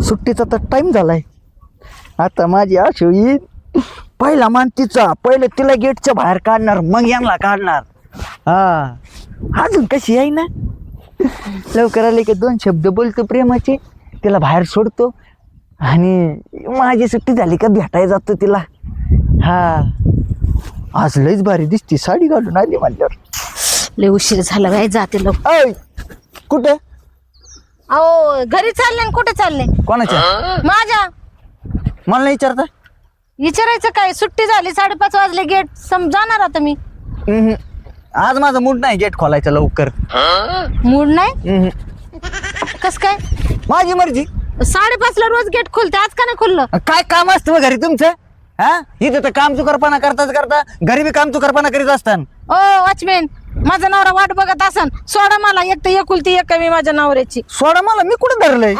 सुट्टीचा तर टाइम झालाय. आता माझी आशू येईल पहिला मानतीचा, पहिले तिला गेटच्या बाहेर काढणार, मग यांना काढणार. हा अजून कशी आहे ना, लवकर आले की 2 शब्द बोलतो प्रेमाचे, तिला बाहेर सोडतो आणि माझी सुट्टी झाली का भेटायला जातो तिला. हा आज लईच भारी दिसती, साडी घालून आली म्हणल्यावर. लय उशीर झाला बाई, जाते लोक. ऐ कुठे? अहो घरी चालले, कुठे चालले? कोणाच्या? माझ्या. मला नाही विचारता? विचारायचं काय, सुट्टी झाली, 5:30 वाजले, गेट जाणार आता मी. आज माझा मूड नाही गेट खोलायचा लवकर. मूड नाही? कस काय? माझी मर्जी. 5:30 ला रोज गेट खोलते, आज का नाही खोललं? काय काम असतं घरी तुमचं? हा इथं तर काम चुकारपणा करता घरी बी काम चुकारपणा करीत असताना. ओ वॉचमॅन, माझा नवरा वाट बघत असन, सोडा मला. एक तर एकुलती एक मी माझ्या नवऱ्याची. सोडा मला, मी कुठे धरलंय?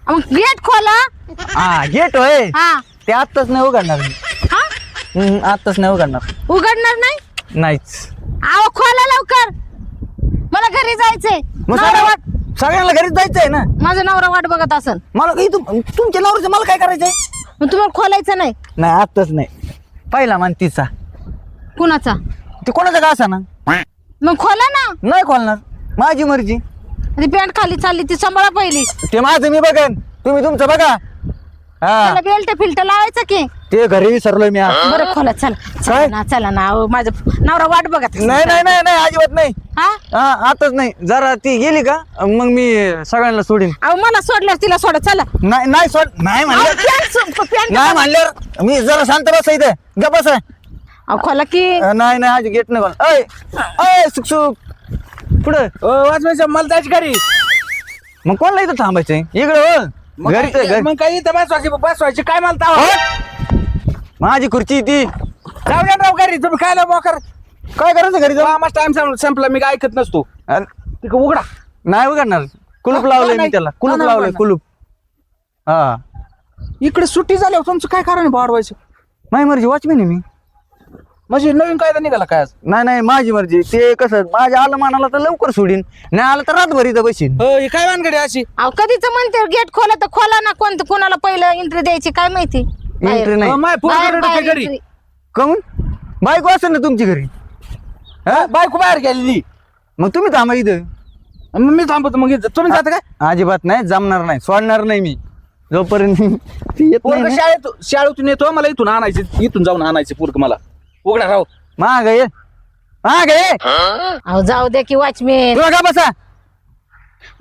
मग गेट खोला. हा गेट होय, हा ते आत्ताच नाही उघडणार मी. हा आत्ताच नाही उघडणार. उघडणार नाही? नाहीच. अहो खोला लवकर, मला घरी जायचंय. मग नवरा सगळ्यांना घरीच जायचंय ना. माझा नवरा वाट बघत असन. मला काही तुमच्या नवऱ्याचं मला काय करायचंय? मग तुम्हाला खोलायचं नाही? नाही आत्ताच नाही. पहिला मान तिचा, कुणाचा? ते कोणाचा का असा ना, मग खोला ना. नाही खोलणार, माझी मर्जी. ती पॅन्ट खाली चालली, ती सांभाळा पहिली. ते माझं मी बघन, तुम्ही तुमचं बघा. हा त्याला बेल्ट फिल्ट लावायचं की. ते घरी विसरलोय मी. बरं खोला, चला ना, चला ना. अहो, माझा नवरा वाट बघत असेल. नाही नाही नाही नाही अजिबात नाही. हा हा आताच नाही, जरा ती गेली का मग मी सगळ्यांना सोडीन. अहो मला सोडल्यास तिला सोडा, चला. नाही नाही सोड, नाही म्हणलं, नाही म्हणल्यावर मी जरा शांत बसा इथे, गप बसा. अहो खोला की. नाही नाही आज गेट नाही खोल. अय सुख सुख पुढे वाचवायचं मला जायची घरी. मग कोणला इथं थांबायचंय? इकडे हो घरी. मग काही इथं बसवायची काय मला माझी खुर्ची ती. जाऊ द्या राव घरी, तुम्ही खायला मोकर. काय करायचं घरी जाऊन? माझा टाइम संपला, मी काय ऐकत नसतो. तिकडे उघडा. नाही उघडणार, कुलूप लावलंय मी त्याला, कुलूप लावलंय कुलूप. हा इकडे सुट्टी झाल्यावर तुमचं काय कारण वाढवायचं? माझी मर्जी, वॉचमॅन आहे मी. म्हणजे नवीन कायदा निघाला काय आज? नाही नाही माझी मर्जी. ते कसं माझ्या आलं मानाला तर लवकर सोडीन, नाही आलं तर रातभर इथं बसीन. हे काय वानगडी अशी? अहो कधीच म्हणते गेट खोला तर खोला ना. कोणाला पहिलं एंट्री द्यायची काय माहिती? एंट्री नाही. माय बाहेर पोरं घरी entry. काहून? बायको असेल ना तुमची घरी. बायको बाहेर गेलेली, मग तुम्ही थांबा इथं. मग मी थांबतो. मग इथं तुम्ही जाता काय? अजिबात नाही, जमणार नाही, सोडणार नाही मी जोपर्यंत ती येत नाही पोरग ना. शाळेतून येतो, मला इथून आणायचे, इथून जाऊन आणायचे पोरग मला. उघडा राव. माग ये, माग ये. अहो जाऊ द्या की वॉचमॅन. तुला का बसा?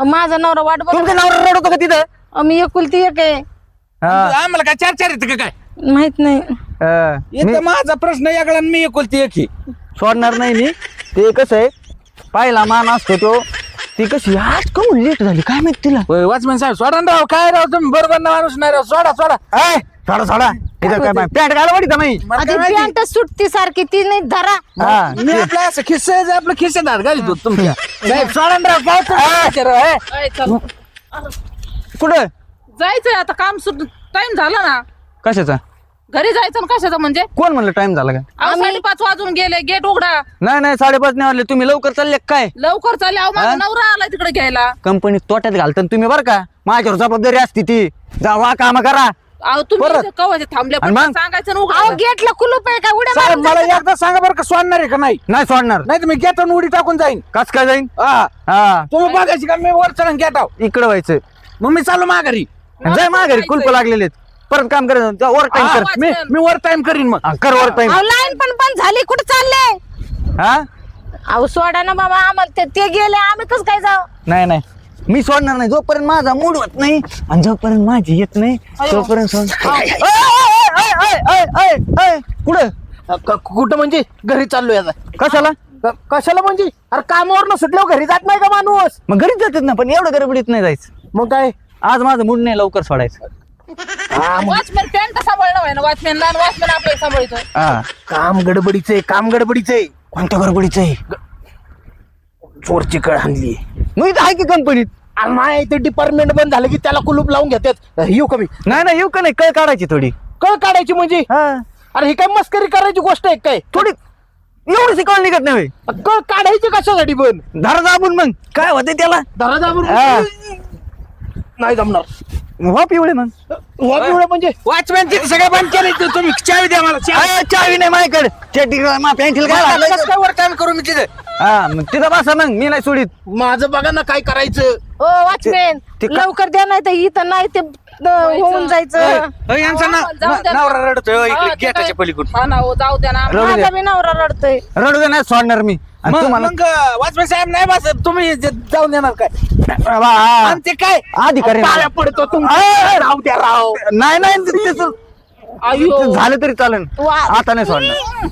माझा नवरा वाट बघत. तुमचं नाव रडतो का तिथं? मी एकुलती एक आहे. हा, आम्हाला काय 4 येतं का काय? माहित नाही. मी इथं माझा प्रश्न याकडा, मी एकुलती एक ही. सोडणार नाही मी. ते कसं आहे, पाहिला मान असतो तो. ती कशी आज काहून लेट झाली काय माहित तिला. वॉचमॅन साहेब सोडा ना राव. काय राव तुम्ही बरोबर ना माणूस नाही राव. सोडा सोडा. ऐ, सोडा सोडा. इथं काय पॅन्ट घाला वाटतं मी. मला काय आधी माहिती? पॅन्ट सुटती सारखी ती नाही धरा. हा मी आपलं असं खिस्से आपलं खिस्सेदार घालितो तुमच्या. साहेब सोडा ना राव. काय तुम्ही राव, हे? कुठं जायचंय आता, काम सुट टाइम झाला ना. कशाचा? घरी जायचं ना. कशाचं म्हणजे? कोण म्हणलं टाइम झाला का? अहो 5:30 वाजून गेले, गेट उघडा. नाही नाही 5:30 नाही वाजले. तुम्ही लवकर चालले काय? लवकर चालले. अहो माझा नवरा आलाय तिकडे घ्यायला. कंपनीत तोट्यात घालता तुम्ही बरं का. माझ्यावर जबाबदारी असती ती. जावा काम करा. अहो तुम्ही परत. इथे कवाचे थांबले, आणि पण मग? सांगायचं ना अहो उघडा. गेटला कुलूप आहे का? उड्या साहेब मारून मला जायचं एकदा सांगा बरं का, सोडणार आहे का नाही? नाही सोडणार. नाही तर मी गेटून उडी टाकून जाईन. कस काय जाईन? हा हा तुम्ही बघायची का? मी वर चढून गेट आव. इकडं व्हायचं. मग मी चाललो माघारी. जाय माघारी, कुलप लागलेले आहेत. परत काम करायचं, ओव्हर टाइम हा, कर. मी वर टाइम करीन मग. हा, कर ओव्हर टाइम. अहो लाईन पण बंद झाली, कुठे चालले? हा अहो सोडा ना बाबा आम्हाला. ते गेले, आम्ही कसं काय जाऊ? नाही नाही मी सोडणार नाही जोपर्यंत माझा मूड होत नाही आणि जोपर्यंत माझी येत नाही तोपर्यंत सोड. कुठं? कुठं म्हणजे? घरी चाललोय आता. कशाला? कशाला म्हणजे? अरे कामावर सुटल्यावर घरी जात नाही का माणूस? मग घरीच जातात ना, पण एवढं गडबडीत नाही जायचं. मग काय? आज माझं मूड नाही लवकर सोडायचं. वॉचमॅन पॅन्ट सांभाळणं आहे ना. वॉचमॅन आपल्याला सांभाळतोय. हा काम गडबडीचं आहे, काम गडबडीचं आहे. कोणत्या गडबडीचं आहे? चोरची कळ आणली. मग इथं आहे की कंपनीत. अरे नाही, ते डिपार्टमेंट बंद झालं की त्याला कुलूप लावून घेतात. येऊ कमी नाही नाही येऊ का नाही, कळ काढायची थोडी. कळ काढायची म्हणजे? हा अरे ही काय मस्करी करायची गोष्ट आहे काय? थोडी एवढी शिकवण निघत नाही. कळ काढायची कशासाठी पण? धरा दाबून मग काय होते त्याला. धरा दाबून हा. नाही जमणार. हो पिवळे मग एवढं म्हणजे वॉचमॅन तिथे सगळं बंद केलं तुम्ही चावी द्या मला चावी. चावी नाही माझ्याकडे पेन्सिल काय मला लागलं? कसं काय वर काम करू मी तिथे हा मग तिथं बसा मग मी नाही सोडीत. माझं बघा ना काय करायचं. ओ वॉचमॅन ते का- लवकर द्या नाही तर इथं नाही ते होऊन जायचं. यांचा जाऊ द्या. नवरा रडतोय हा, इकडे ते गेटाच्या काय- पलीकडून. हा ना हो, जाऊ द्या ना रडू माझा द्या बी नवरा रडतोय. रडू दे नाही सोडणार मी आणि तुम्हाला वॉचमॅन साहेब नाही बस तुम्ही जाऊन देणार काय हा. आणि ते काय अधिकारी पाया पडतो तुमच्या. अय, राहू द्या राव. नाही नाही त्याचं अयो झालं तरी चालेल वा. आता नाही सोडणार.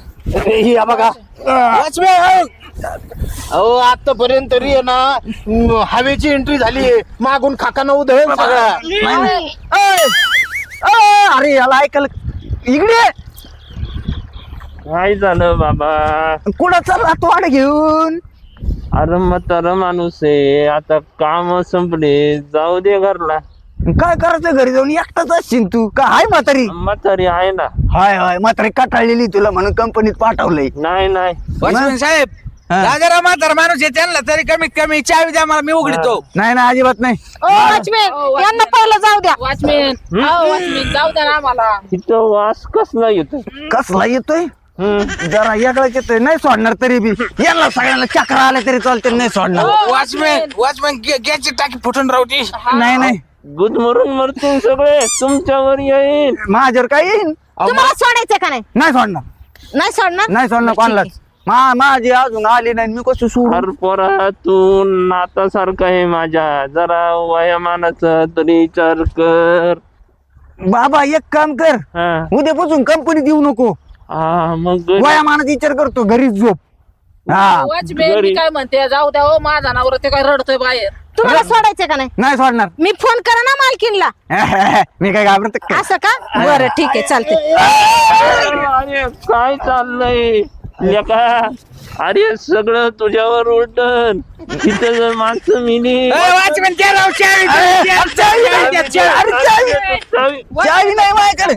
हे बघा वॉचमॅन अहो आतापर्यंत तरी आहे ना हवेची एंट्री झाली मागून खाकाना उधळून सगळा. नाही. अय, अय, अरे याला ऐकायला इकडे काय झालं बाबा? कुठं चालला तो आड घेऊन अरे म्हातारा माणूस आहे, आता काम संपले, जाऊ दे घरला. काय करायचं घरी जाऊन एकटाच असशील तू का हाय म्हातारी म्हातारी आहे ना. हाय हाय म्हातारी कटाळलेली तुला म्हणून कंपनीत पाठवलंय. नाही नाही वॉचमॅन साहेब हा. राजाराम म्हातारा माणूस आहे त्यांना तरी कमीत कमी चावी द्या मला मी उघडतो. नाही ना अजिबात नाही. ओ वॉचमॅन यांना पहिलं जाऊ द्या. वॉचमॅन वॉचमॅन जाऊ द्या ना आम्हाला. तिथं वास कसला येतो? कसला येतोय जरा वेगळाच येतोय नाही सोडणार तरी बी यांना सगळ्यांना चक्र आले तरी चालते नाही सोडणार. वॉचमॅन गॅसची टाकी फुटून राहते. नाही नाही गुदमरून मरतो सगळे, तुमच्यावर येईल. माझ्यावर काय येईन तुम्हाला सोडायचं का नाही? नाही सोडणार नाही सोडणार. नाही सोडणार कोणालाच. माझी अजून आली नाही मी कसं सोडू. अरे पोरा तू नातासारखा आहे माझ्या, जरा वयामानाचा तरी विचार कर. बाबा एक काम कर हा उद्यापासून कंपनीत येऊ नको. हा, मग वयामानाचा विचार करतो घरीच झोप. हा वॉचमॅन मी घरी. काय म्हणते जाऊ द्या हो माझा नवरा ते काय रडतोय बाहेर. तुम्हाला सोडायचं का नाही? नाही सोडणार. मी फोन करा ना मालकीनला. मी काय घाबरत काय? असं का? बरं ठीक आहे चालते. अरे काय चाललंय लेका? अरे सगळं तुझ्यावर उलटन. तिथं जर माणसं मिली वॉचमॅन द्या राव चावी. चावी नाही माझ्याकडे.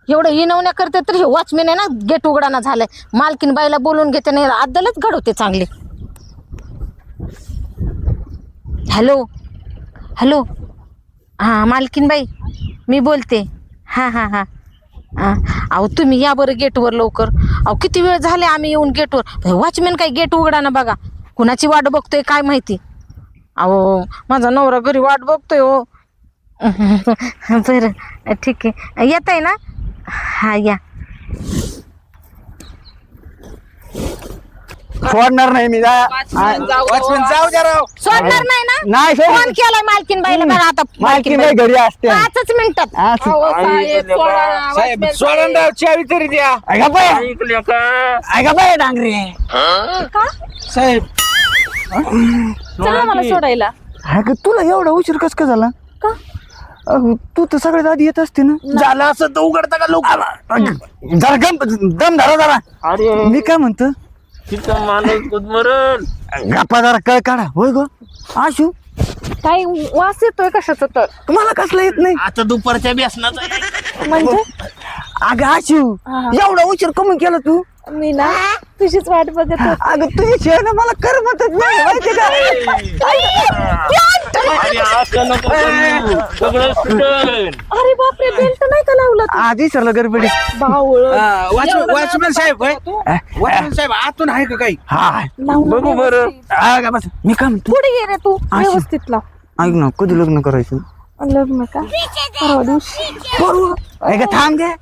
एवढं हिनवण्या करते तर हे वॉचमॅन आहे ना गेट उघडाना झालंय. मालकीन बाईला बोलून घेते नाही अद्दलच घडवते चांगली. हॅलो हॅलो हां मालकीन बाई मी बोलते. हां हां हां हां अहो तुम्ही या बरं गेटवर लवकर. अहो किती वेळ झाले आम्ही येऊन गेटवर. वॉचमॅन काही गेट उघडाना बघा. कुणाची वाट बघतोय काय माहिती. अहो माझा नवरा घरी वाट बघतोय हो. बरं ठीक आहे येत आहे ना. हा या. सोडणार नाही मी वॉचमॅन जाऊ द्या हो. वॉचमॅन जाऊ द्या राव. सोडणार नाही ना. नाही सोड. फोन केलाय मालकीन बाईला बघा आता. मालकीन बाई घरी असते. 5 मिनिटात. असं. अहो, साहेब सोडा ना, साहेब वॉचमॅन सोडा ना राव चावी तरी द्या. ऐका बाय ऐकलं का? ऐका बाय डांगरे. साहेब चला मला सोडायला. अगं तुला एवढा उशीर कस का झाला? अगं, तू तर सगळ्यात आधी येत असते ना. झालं असं तर उघडता का लोक. जरा दम धरा जरा. अरे मी काय म्हणतो तिथं माणूस गुदमरण. गप्पा जरा कळ काढा. होय गो आशू काही वास येतोय कशाचा तर. तुम्हाला कसलं येत नाही? आता दुपारच्या व्यसनाचा म्हणजे अगं आशू एवढा उशीर कमी केला तू. मी ना तुझीच वाट बघत होते. अगं तुझी शेण मला करमतच नाही माहिती का? अरे असं नको करू. सगळं सुटल. अरे बापरे बेल्ट नाही का लावला तू? आधी सरला गडबडी. वॉचमॅन साहेब वॉचमॅन साहेब आतून आहे का काही. हा बघू बरं. अगं बस मी काय म्हणतो पुढे ये रे तू व्यवस्थित लाव. ऐक ना कधी लग्न करायचं? लग्न का परवा दिवशी. करू. अगं थांब गे.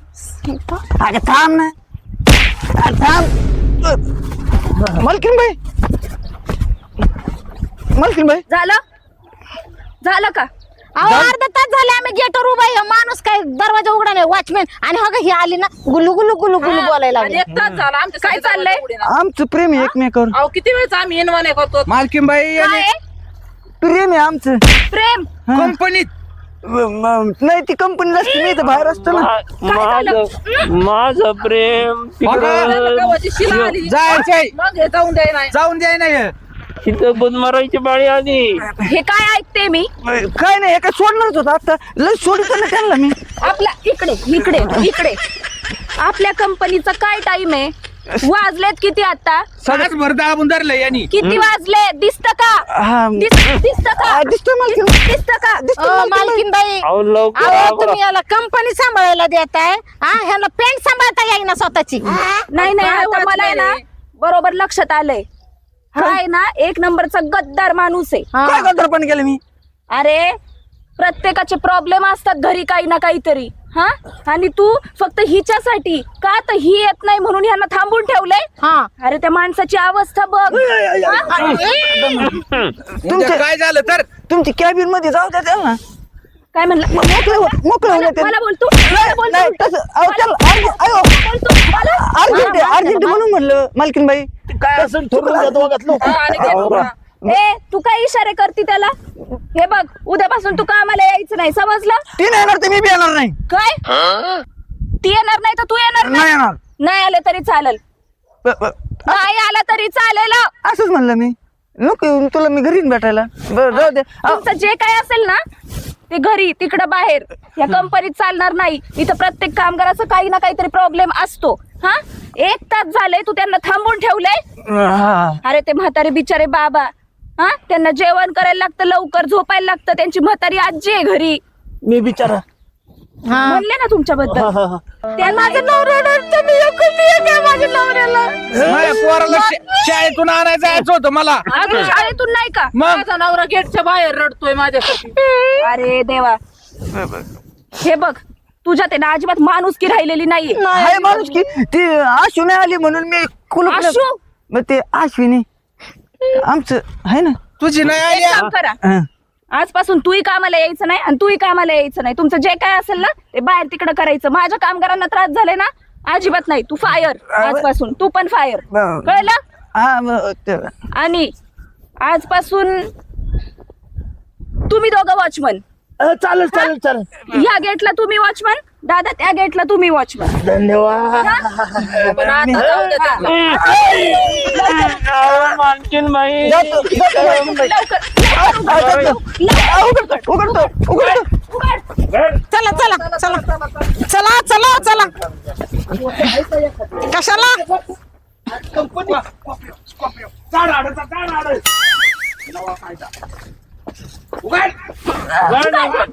अगं थांब ना. अगं थांब. मालकीन बाई मालकीन बाई झालं का? अहो अर्धा तास झाले आम्ही गेटवर उभा आहे. माणूस काय दरवाजा उघडा नाही. वॉचमॅन आणि हा ही आली ना गुलू गुलू गुलू गुलू बोलायला आणि लागली. एक तास झाला आमचं काय चाललंय. आमचं प्रेम आहे एकमेकावर. अहो किती वेळच आम्ही इनवाने करतो. मालकीनबाई प्रेम आहे आमचं. प्रेम कंपनीत नाही ती कंपनीला असते नाही तर बाहेर असतं ना. माझं प्रेम तिकडं गावाची शिला आली. जायचंय मग हे जाऊन द्याय नाही. जाऊन द्याय नाही. तिथं गुदमरायची बाळी आली. हे काय ऐकते मी. काय नाही एका सोडणारच होतं आता लय सोडित ना त्यांना मी. आपल्या इकडे इकडे इकडे आपल्या कंपनीचा काय टाइम आहे? वाजलेत किती आता? साडेच भरता आपण धरलं यांनी. किती वाजले दिसत का? हा दिसत का? दिसतोय मालकीन. दिसत का? मालकीन बाई अहो लवकर अहो आवरा. तुम्ही याला कंपनी सांभाळायला देताय हा ह्याला पेंट सांभाळता येईना स्वतःची. नाही नाही, आता मला आहे ना बरोबर लक्षात आलंय. हा आहे ना एक नंबरचा गद्दार माणूस आहे. हा. काय गद्दारपण केलं मी? अरे प्रत्येकाचे प्रॉब्लेम असतात घरी काही ना काहीतरी. हा आणि तू फक्त हिच्यासाठी का तर ही येत नाही म्हणून ह्यांना थांबून ठेवलंय. हा अरे त्या माणसाची अवस्था बघ. तुमच्या काय झालं तर तुमची कॅबिन मध्ये जाऊ द्या त्याला. काय म्हणलं? मोकळं होऊन मला बोलतो मला बोलतो. नाही तसं अहो, त्याला बोलतो मला. अर्जंट म्हणून म्हणलं मालकीन बाई. काय असं ठरवून घ्या दोघातलं. ए तू काय इशारे करती त्याला? हे बघ उद्यापासून तू कामाला यायचं नाही समजलं? ती नाही येणार तर मी बी येणार नाही. काय? ती येणार नाही तर तू येणार नाही नाही? येणार. नाही आले तरी चालेल. नाही आला तरी चालेल. असंच म्हणलं मी. नको येऊन तुला मी घरी भेटायला. बरं जाऊ दे. अहो, तुमचं जे काय असेल ना ते घरी तिकडं बाहेर या कंपनीत चालणार नाही. इथं प्रत्येक कामगाराचा काही ना काहीतरी प्रॉब्लेम असतो. हा 1 तास झालंय तू त्यांना थांबून ठेवलंय. हा. अरे ते म्हातारे बिचारे बाबा हा त्यांना जेवण करायला लागतं लवकर झोपायला लागतं. त्यांची म्हातारी आजी आहे घरी. मी बिचारा. म्हणले ना तुमच्याबद्दल. माझं नवरा रडतं, मी एकुलती एक आहे माझ्या नवऱ्याला. माझ्या पोराला शाळेतून आणायला जायचं होतं मला. अजून शाळेतून नाही का? मग माझा नवरा गेटच्या बाहेर रडतोय माझ्यासाठी. अरे देवा हे बघ तुझ्यात आहे ना अजिबात माणुसकी राहिलेली नाहीये. हाय माणूस की ती आशू नाही आली म्हणून मी कुलूप आशू? मग ते आश्विनी आमचं आहे ना. तुझी नाही आली. एक काम करा हा. आजपासून तूही कामाला यायचं नाही आणि तूही कामाला यायचं नाही. तुमचं जे काय असेल ना ते बाहेर तिकडे करायचं. माझ्या कामगारांना त्रास झाले ना अजिबात नाही. तू फायर आजपासून. तू पण फायर. कळलं? हा मग ते- आणि आजपासून तुम्ही दोघं वॉचमन. चालेल चालेल चालेल. ह्या गेटला तुम्ही वॉचमन दादा त्या गेटला तुम्ही वॉचमन. धन्यवाद. पण आता जाऊ दे त्यांना. अहो, मालकीन बाई जातो, जातो मालकीन बाई. उघडतो, उघडतो, उघडतो. चला चला चला चला चला चला कशाला उघड.